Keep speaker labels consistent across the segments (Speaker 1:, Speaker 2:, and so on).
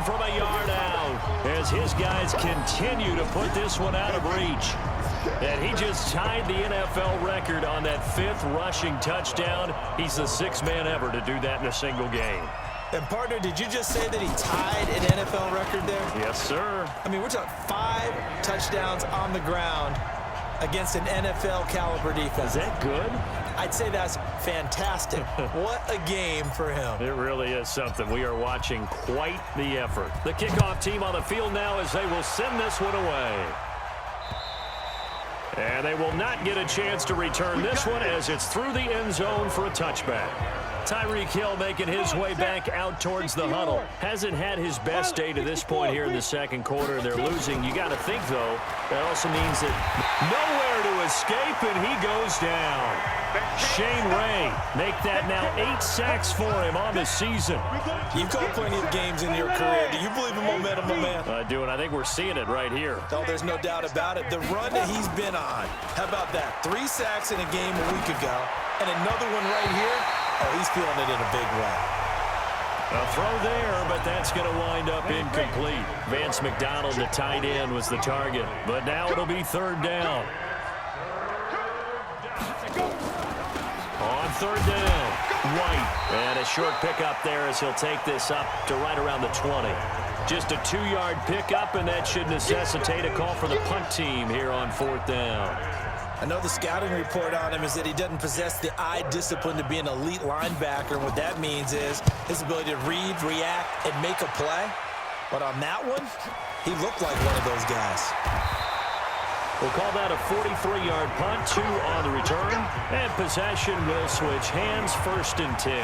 Speaker 1: from a yard out as his guys continue to put this one out of reach. And he just tied the NFL record on that 5th rushing touchdown. He's the 6th man ever to do that in a single game.
Speaker 2: And, partner, did you just say that he tied an NFL record there?
Speaker 1: Yes, sir.
Speaker 2: I mean, we're talking 5 touchdowns on the ground against an NFL-caliber defense.
Speaker 1: Is that good?
Speaker 2: I'd say that's fantastic. What a game for him.
Speaker 1: It really is something. We are watching quite the effort. The kickoff team on the field now as they will send this one away. And they will not get a chance to return this one as it's through the end zone for a touchback. Tyreek Hill making his way back out towards the huddle. Hasn't had his best day to this point here in the second quarter. They're losing. You got to think, though, that also means that nowhere to escape, and he goes down. Shane Ray make that now 8 sacks for him on the season.
Speaker 2: You've caught plenty of games in your career. Do you believe in momentum, my man?
Speaker 1: I do, and I think we're seeing it right here.
Speaker 2: Oh, there's no doubt about it. The run that he's been on. How about that? 3 sacks in a game a week ago, and another one right here. Oh, he's feeling it in a big way.
Speaker 1: A throw there, but that's going to wind up incomplete. Vance McDonald, the tight end, was the target. But now it'll be 3rd down. On 3rd down, White. And a short pickup there as he'll take this up to right around the 20. Just a 2-yard pickup, and that should necessitate a call for the punt team here on 4th down.
Speaker 2: I know the scouting report on him is that he doesn't possess the eye discipline to be an elite linebacker. And what that means is his ability to read, react, and make a play. But on that one, he looked like one of those guys.
Speaker 1: We'll call that a 43-yard punt, 2 on the return. And possession will switch hands, 1st and 10.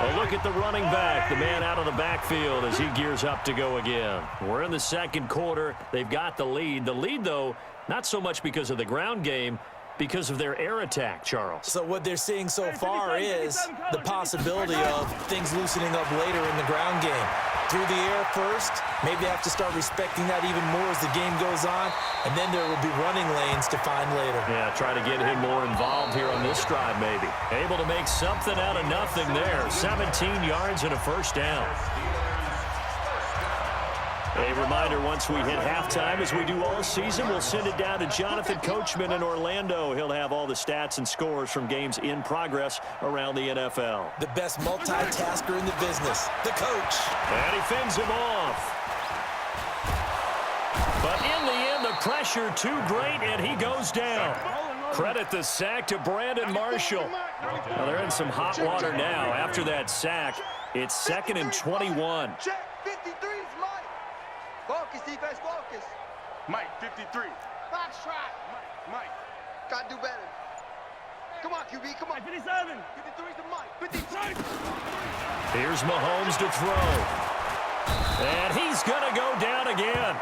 Speaker 1: A look at the running back, the man out of the backfield as he gears up to go again. We're in the second quarter. They've got the lead. The lead, though, not so much because of the ground game, because of their air attack, Charles.
Speaker 2: So what they're seeing so far is the possibility of things loosening up later in the ground game. Through the air first, maybe they have to start respecting that even more as the game goes on, and then there will be running lanes to find later.
Speaker 1: Yeah, try to get him more involved here on this drive maybe. Able to make something out of nothing there. 17 yards and a 1st down. A reminder, once we hit halftime, as we do all season, we'll send it down to Jonathan Coachman in Orlando. He'll have all the stats and scores from games in progress around the NFL.
Speaker 2: The best multitasker in the business, the coach.
Speaker 1: And he fends him off. But in the end, the pressure too great, and he goes down. Credit the sack to Brandon Marshall. Well, they're in some hot water now. After that sack, it's 2nd and 21.
Speaker 3: Focus, defense, focus.
Speaker 4: Mike, 53.
Speaker 3: Box track.
Speaker 4: Mike.
Speaker 3: Gotta do better. Come on, QB, come on.
Speaker 4: 57.
Speaker 3: 53's the Mike. 53.
Speaker 1: Here's Mahomes to throw. And he's going to go down again.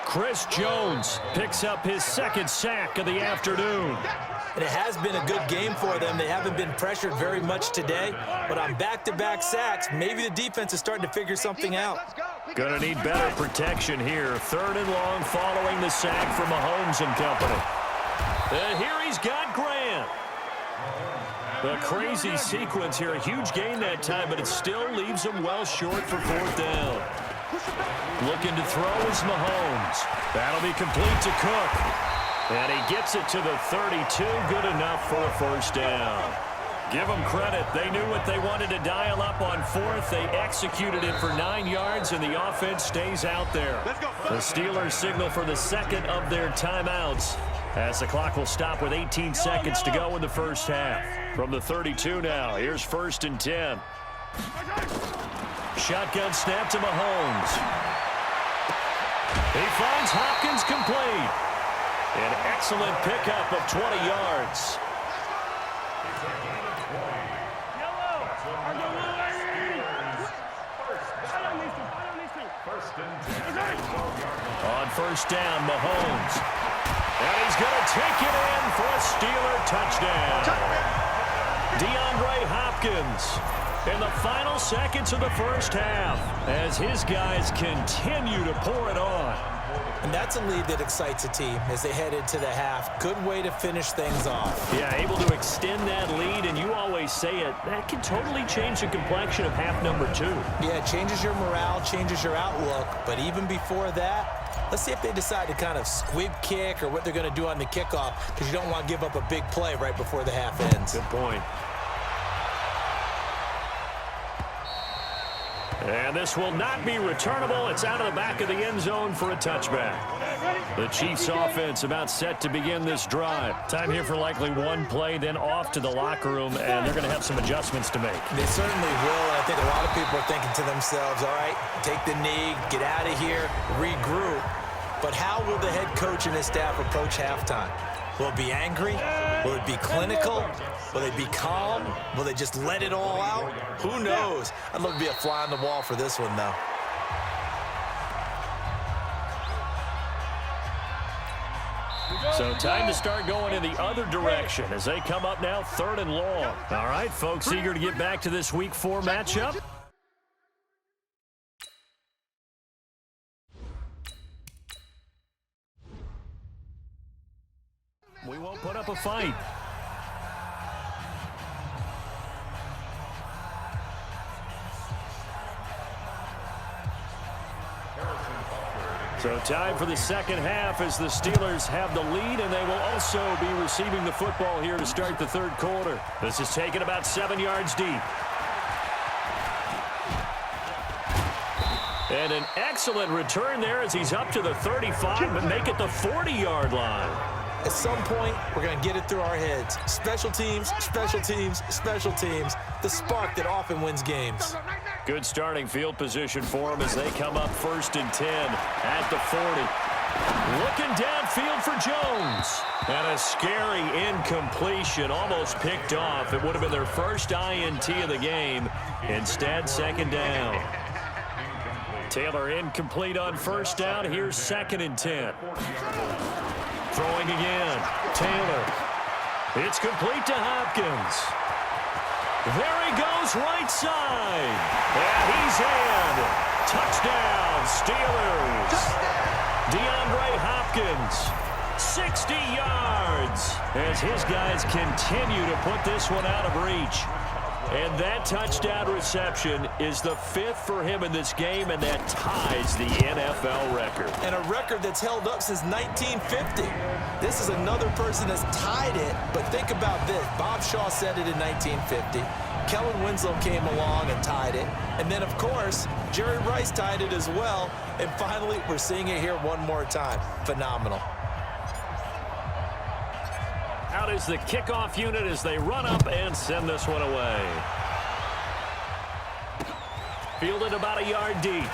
Speaker 1: Chris Jones picks up his 2nd sack of the afternoon.
Speaker 2: And it has been a good game for them. They haven't been pressured very much today, but on back-to-back sacks, maybe the defense is starting to figure something out.
Speaker 1: Going to need better protection here. 3rd and long following the sack from Mahomes and company. And here he's got Grant. A crazy sequence here. A huge gain that time, but it still leaves him well short for 4th down. Looking to throw is Mahomes. That'll be complete to Cook. And he gets it to the 32. Good enough for a 1st down. Give them credit. They knew what they wanted to dial up on 4th. They executed it for 9 yards, and the offense stays out there. The Steelers signal for the 2nd of their timeouts as the clock will stop with 18 seconds to go in the first half. From the 32 now, here's 1st and 10. Shotgun snap to Mahomes. He finds Hopkins complete. An excellent pickup of 20 yards. On 1st down, Mahomes. And he's going to take it in for a Steeler touchdown. DeAndre Hopkins in the final seconds of the first half as his guys continue to pour it on.
Speaker 2: And that's a lead that excites a team as they head into the half. Good way to finish things off.
Speaker 1: Yeah, able to extend that lead, and you always say it, that can totally change the complexion of half number 2.
Speaker 2: Yeah, it changes your morale, changes your outlook. But even before that, let's see if they decide to kind of squib kick or what they're going to do on the kickoff, because you don't want to give up a big play right before the half ends.
Speaker 1: Good point. And this will not be returnable. It's out of the back of the end zone for a touchback. The Chiefs offense about set to begin this drive. Time here for likely one play, then off to the locker room, and they're going to have some adjustments to make.
Speaker 2: They certainly will, and I think a lot of people are thinking to themselves, all right, take the knee, get out of here, regroup. But how will the head coach and his staff approach halftime? Will it be angry? Will it be clinical? Will they be calm? Will they just let it all out? Who knows? I'd love to be a fly on the wall for this one, though.
Speaker 1: So time to start going in the other direction as they come up now 3rd and long. All right, folks, eager to get back to this Week 4 matchup. We won't put up a fight. So time for the second half as the Steelers have the lead, and they will also be receiving the football here to start the 3rd quarter. This is taken about 7 yards deep. And an excellent return there as he's up to the 35, but make it the 40-yard line.
Speaker 2: At some point, we're going to get it through our heads. Special teams, special teams, special teams. The spark that often wins games.
Speaker 1: Good starting field position for them as they come up 1st and 10 at the 40. Looking downfield for Jones. And a scary incompletion, almost picked off. It would have been their first INT of the game. Instead, 2nd down. Taylor incomplete on 1st down. Here's 2nd and 10. Throwing again. Taylor. It's complete to Hopkins. There he goes, right side. And he's in. Touchdown, Steelers. DeAndre Hopkins, 60 yards. As his guys continue to put this one out of reach. And that touchdown reception is the 5th for him in this game, and that ties the NFL record.
Speaker 2: And a record that's held up since 1950. This is another person that's tied it, but think about this. Bob Shaw said it in 1950. Kellen Winslow came along and tied it. And then, of course, Jerry Rice tied it as well. And finally, we're seeing it here one more time. Phenomenal.
Speaker 1: Out is the kickoff unit as they run up and send this one away. Fielded about a yard deep.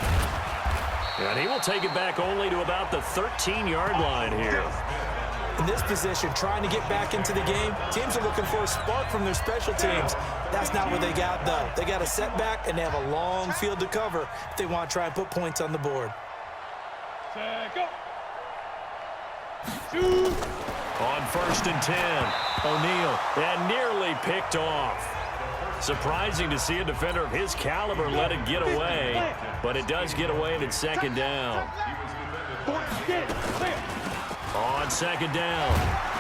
Speaker 1: And he will take it back only to about the 13-yard line here.
Speaker 2: In this position, trying to get back into the game, teams are looking for a spark from their special teams. That's not what they got, though. They got a setback, and they have a long field to cover if they want to try and put points on the board.
Speaker 1: On 1st and 10, O'Neal, and nearly picked off. Surprising to see a defender of his caliber let it get away, but it does get away and it's 2nd down. On 2nd down,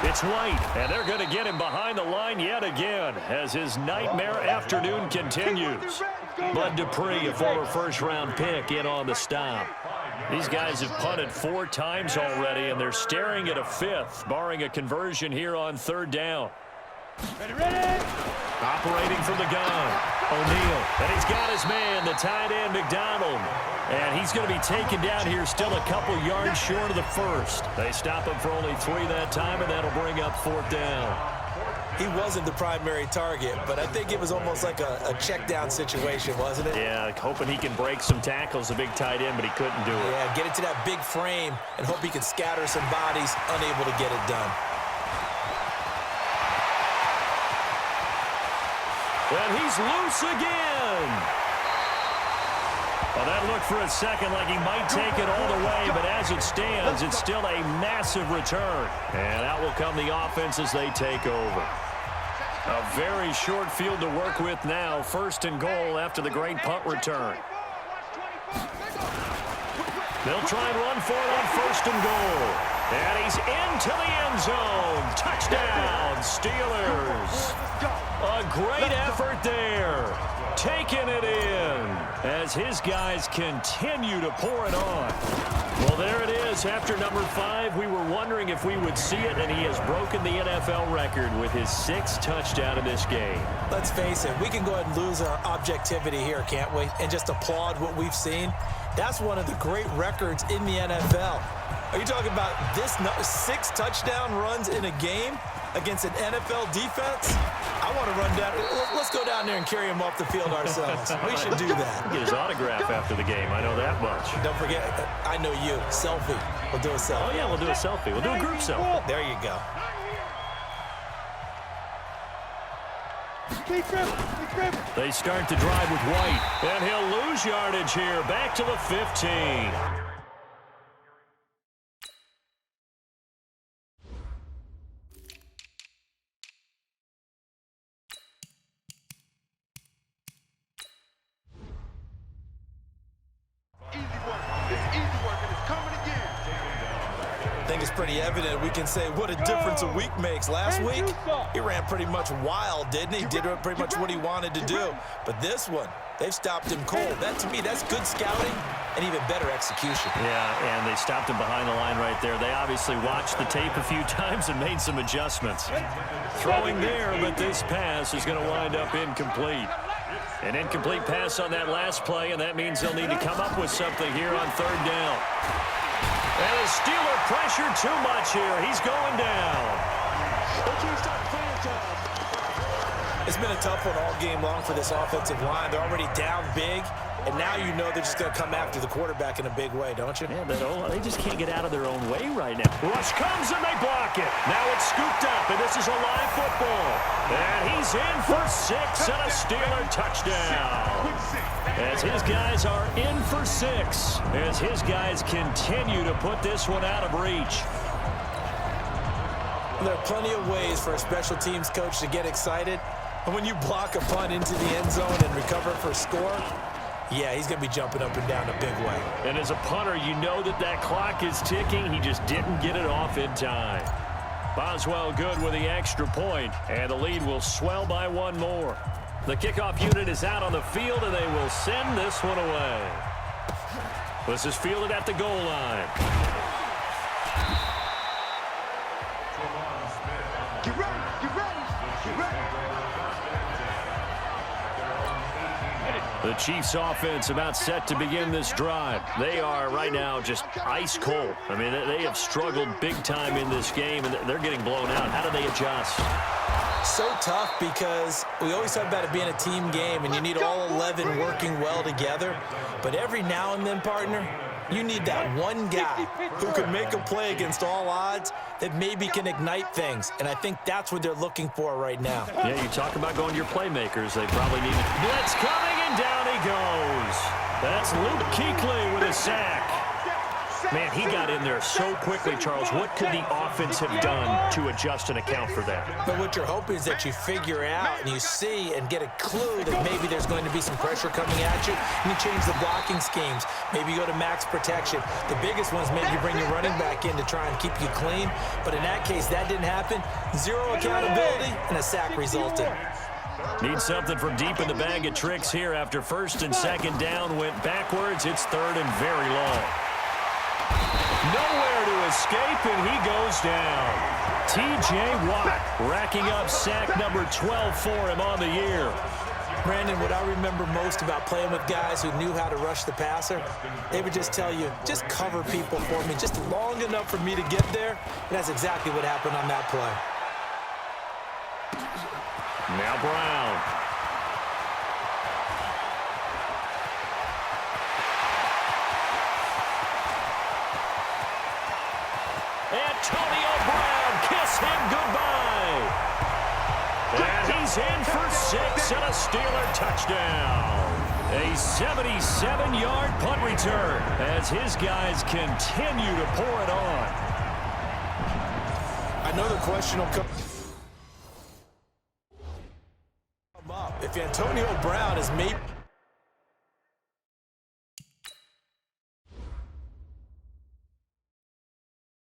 Speaker 1: it's White, and they're going to get him behind the line yet again as his nightmare afternoon continues. Bud Dupree, a former first-round pick, in on the stop. These guys have punted 4 times already, and they're staring at a 5th, barring a conversion here on 3rd down. Ready. Operating from the gun, O'Neal, and he's got his man, the tight end, McDonald. And he's going to be taken down here still a couple yards short of the 1st. They stop him for only 3 that time, and that'll bring up 4th down.
Speaker 2: He wasn't the primary target, but I think it was almost like a check down situation, wasn't it?
Speaker 1: Yeah, hoping he can break some tackles, a big tight end, but he couldn't do it.
Speaker 2: Yeah, get it to that big frame and hope he can scatter some bodies, unable to get it done.
Speaker 1: And he's loose again. Well, that looked for a second like he might take it all the way, but as it stands, it's still a massive return. And out will come the offense as they take over. A very short field to work with now. 1st and goal after the great punt return. They'll try and run for it on 1st and goal. And he's into the end zone. Touchdown, Steelers. A great effort there. Taking it in as his guys continue to pour it on. Well, there it is. After number 5, we were wondering if we would see it, and he has broken the NFL record with his 6th touchdown in this game.
Speaker 2: Let's face it, we can go ahead and lose our objectivity here, can't we? And just applaud what we've seen. That's one of the great records in the NFL. Are you talking about this 6 touchdown runs in a game against an NFL defense? I want to run down. Let's go down there and carry him off the field ourselves. We should do that.
Speaker 1: Get his autograph after the game. I know that much.
Speaker 2: Don't forget, I know you. Selfie. We'll do a selfie.
Speaker 1: Oh, yeah, we'll do a selfie. We'll do a group selfie.
Speaker 2: There you go.
Speaker 1: They start the drive with White, and he'll lose yardage here. Back to the 15.
Speaker 2: I think it's pretty evident. We can say what a difference a week makes. Last week, he ran pretty much wild, didn't he? Did pretty much what he wanted to do. But this one, they've stopped him cold. That, to me, that's good scouting and even better execution.
Speaker 1: Yeah, and they stopped him behind the line right there. They obviously watched the tape a few times and made some adjustments. Throwing there, but this pass is going to wind up incomplete. An incomplete pass on that last play, and that means they'll need to come up with something here on 3rd down. And the Steeler pressure too much here. He's going down.
Speaker 2: It's been a tough one all game long for this offensive line. They're already down big, and now you know they're just going to come after the quarterback in a big way, don't you?
Speaker 1: Yeah, but they just can't get out of their own way right now. Rush comes and they block it. Now it's scooped up, and this is a live football. And he's in for 6 and a Steeler touchdown. As his guys are in for 6, as his guys continue to put this one out of reach.
Speaker 2: There are plenty of ways for a special teams coach to get excited. And when you block a punt into the end zone and recover for a score, yeah, he's going to be jumping up and down a big way.
Speaker 1: And as a punter, you know that clock is ticking. He just didn't get it off in time. Boswell good with the extra point, and the lead will swell by 1 more. The kickoff unit is out on the field, and they will send this one away. This is fielded at the goal line.
Speaker 3: Get ready, get ready, get ready.
Speaker 1: The Chiefs offense about set to begin this drive. They are right now just ice cold. I mean, they have struggled big time in this game, and they're getting blown out. How do they adjust?
Speaker 2: So tough because we always talk about it being a team game, and you need all 11 working well together. But every now and then, partner, you need that one guy who can make a play against all odds that maybe can ignite things. And I think that's what they're looking for right now.
Speaker 1: Yeah, you talk about going to your playmakers. They probably need it. Blitz coming, and down he goes. That's Luke Kuechly with a sack. Man, he got in there so quickly, Charles. What could the offense have done to adjust and account for that?
Speaker 2: But what you're hoping is that you figure out and you see and get a clue that maybe there's going to be some pressure coming at you, and you change the blocking schemes. Maybe you go to max protection. The biggest one is maybe you bring your running back in to try and keep you clean. But in that case, that didn't happen. 0 accountability, and a sack resulted.
Speaker 1: Need something from deep in the bag of tricks here after 1st and 2nd down went backwards. It's 3rd and very long. Nowhere to escape, and he goes down. T.J. Watt racking up sack number 12 for him on the year.
Speaker 2: Brandon, what I remember most about playing with guys who knew how to rush the passer, they would just tell you, just cover people for me, just long enough for me to get there. And that's exactly what happened on that play.
Speaker 1: Now Brown. Antonio Brown, kiss him goodbye. And he's in for 6 and a Steeler touchdown. A 77-yard punt return as his guys continue to pour it on.
Speaker 2: I know the question will come up. If Antonio Brown is maybe